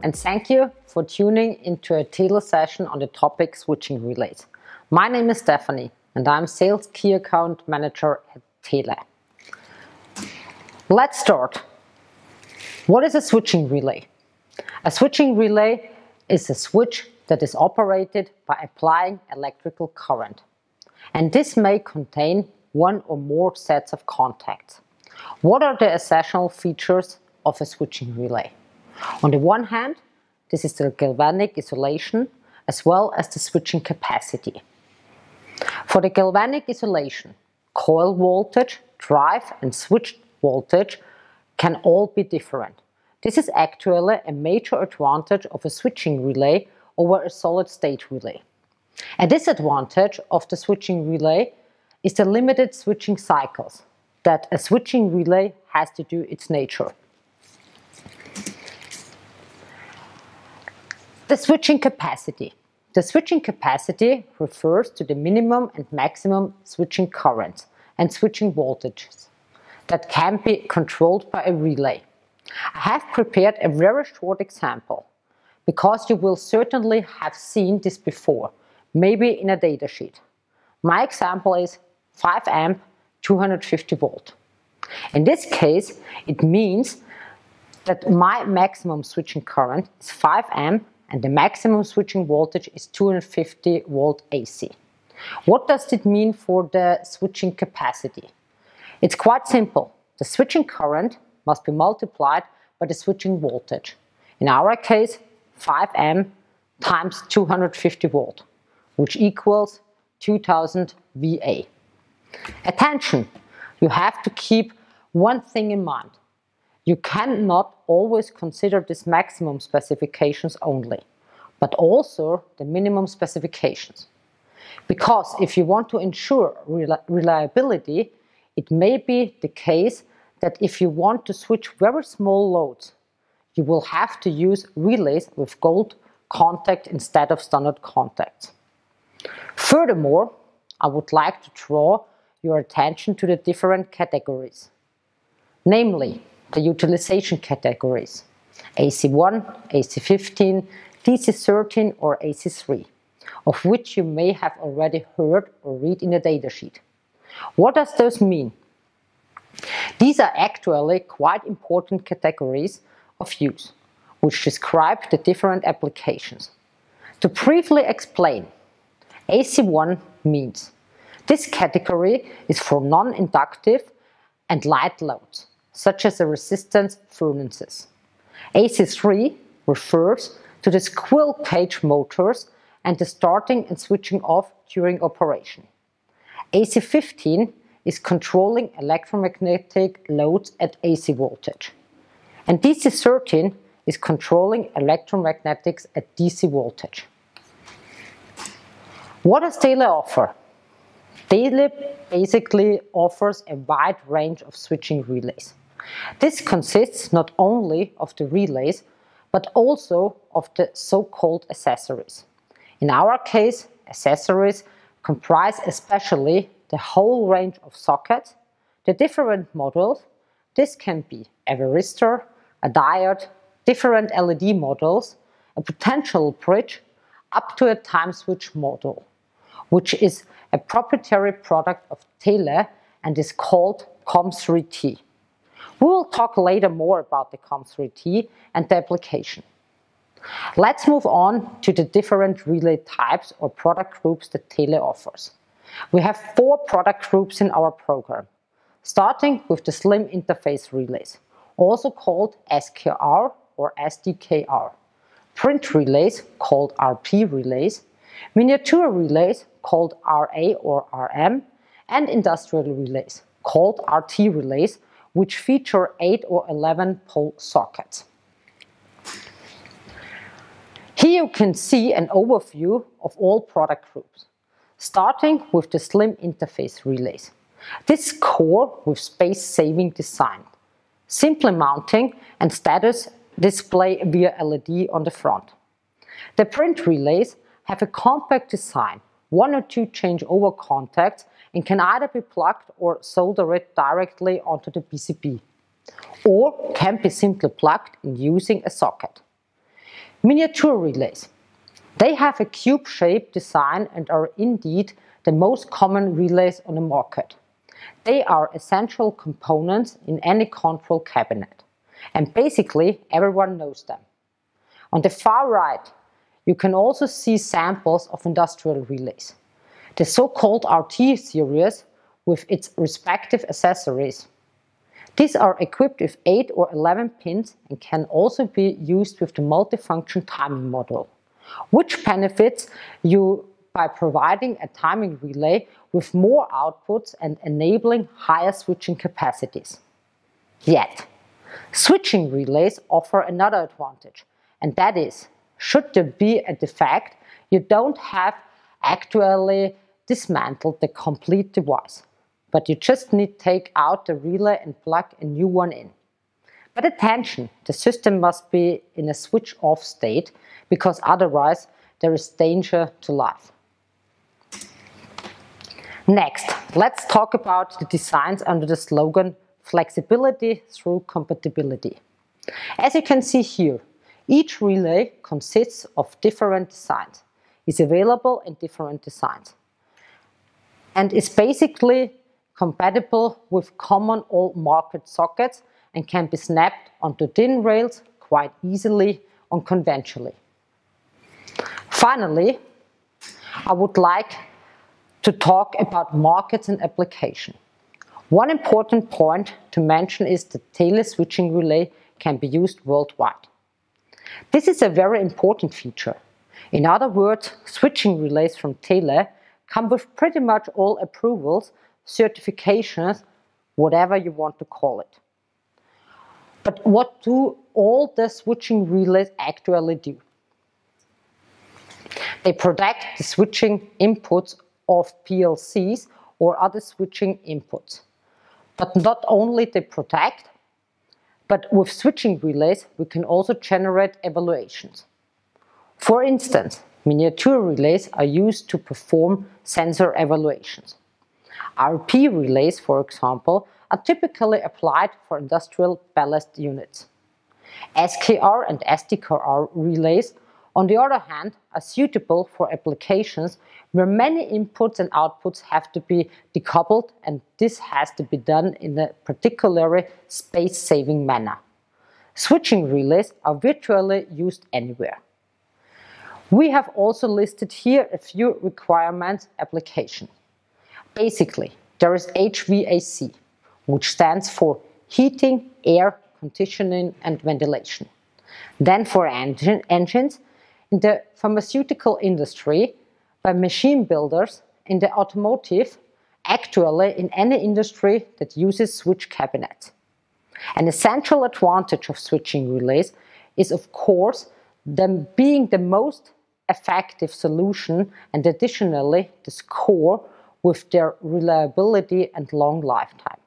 and thank you for tuning into a TELE session on the topic switching relays. My name is Stephanie and I'm Sales Key Account Manager at TELE. Let's start. What is a switching relay? A switching relay is a switch that is operated by applying electrical current. And this may contain one or more sets of contacts. What are the essential features of a switching relay? On the one hand, this is the galvanic isolation as well as the switching capacity. For the galvanic isolation, coil voltage, drive and switch voltage can all be different. This is actually a major advantage of a switching relay over a solid-state relay. A disadvantage of the switching relay is the limited switching cycles that a switching relay has to do its nature. The switching capacity. The switching capacity refers to the minimum and maximum switching currents and switching voltages that can be controlled by a relay. I have prepared a very short example because you will certainly have seen this before, maybe in a datasheet. My example is 5 amp 250 volt. In this case, it means that my maximum switching current is 5 amp and the maximum switching voltage is 250 volt AC. What does it mean for the switching capacity? It's quite simple. The switching current must be multiplied by the switching voltage. In our case, 5 amp times 250 volt, which equals 2000 VA. Attention! You have to keep one thing in mind. You cannot always consider these maximum specifications only, but also the minimum specifications. Because if you want to ensure reliability, it may be the case that if you want to switch very small loads, you will have to use relays with gold contact instead of standard contacts. Furthermore, I would like to draw your attention to the different categories, namely the utilization categories, AC1, AC15, DC13 or AC3, of which you may have already heard or read in the datasheet. What does those mean? These are actually quite important categories of use, which describe the different applications. To briefly explain, AC1 means this category is for non-inductive and light loads, such as the resistance furnaces. AC3 refers to the squirrel cage motors and the starting and switching off during operation. AC15 is controlling electromagnetic loads at AC voltage. And DC13 is controlling electromagnetics at DC voltage. What does TELE offer? TELE basically offers a wide range of switching relays. This consists not only of the relays, but also of the so-called accessories. In our case, accessories comprise especially the whole range of sockets, the different models. This can be a varistor, a diode, different LED models, a potential bridge, up to a time switch module, which is a proprietary product of TELE and is called COM3T. We will talk later more about the COM3T and the application. Let's move on to the different relay types or product groups that TELE offers. We have 4 product groups in our program, starting with the slim interface relays, also called SKR or SDKR, print relays called RP relays, miniature relays called RA or RM, and industrial relays called RT relays, which feature 8 or 11 pole sockets. Here you can see an overview of all product groups, starting with the slim interface relays. This core with space-saving design, simple mounting and status display via LED on the front. The print relays have a compact design, 1 or 2 changeover contacts, and can either be plugged or soldered directly onto the PCB, or can be simply plugged in using a socket. Miniature relays. They have a cube-shaped design and are indeed the most common relays on the market. They are essential components in any control cabinet, and basically everyone knows them. On the far right, you can also see samples of industrial relays. The so-called RT series with its respective accessories. These are equipped with 8 or 11 pins and can also be used with the multifunction timing module, which benefits you by providing a timing relay with more outputs and enabling higher switching capacities. Yet, switching relays offer another advantage, and that is, should there be a defect, you don't have actually dismantled the complete device, but you just need to take out the relay and plug a new one in. But attention, the system must be in a switch-off state, because otherwise there is danger to life. Next, let's talk about the designs under the slogan flexibility through compatibility. As you can see here, each relay consists of different designs, is available in different designs, and is basically compatible with common all-market sockets and can be snapped onto DIN rails quite easily unconventionally. Finally, I would like to talk about markets and application. One important point to mention is that TELE switching relay can be used worldwide. This is a very important feature. In other words, switching relays from TELE come with pretty much all approvals, certifications, whatever you want to call it. But what do all the switching relays actually do? They protect the switching inputs of PLCs or other switching inputs. But not only they protect, but with switching relays we can also generate evaluations. For instance, miniature relays are used to perform sensor evaluations. RP relays, for example, are typically applied for industrial ballast units. SKR and SDKR relays, on the other hand, are suitable for applications where many inputs and outputs have to be decoupled, and this has to be done in a particularly space-saving manner. Switching relays are virtually used anywhere. We have also listed here a few requirements application. Basically, there is HVAC, which stands for heating, air, conditioning and ventilation. Then for engines, in the pharmaceutical industry, by machine builders, in the automotive, actually in any industry that uses switch cabinets. An essential advantage of switching relays is, of course, them being the most effective solution and additionally the score with their reliability and long lifetime.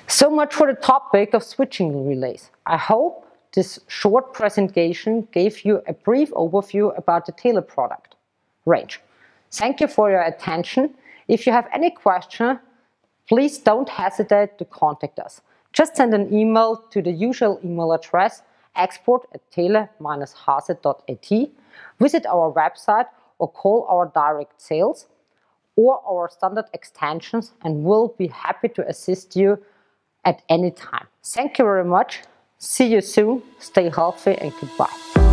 So much for the topic of switching relays. I hope this short presentation gave you a brief overview about the TELE product range. Thank you for your attention. If you have any question, please don't hesitate to contact us. Just send an email to the usual email address export@tele-hase.at, visit our website or call our direct sales or our standard extensions, and we'll be happy to assist you at any time. Thank you very much. See you soon. Stay healthy and goodbye.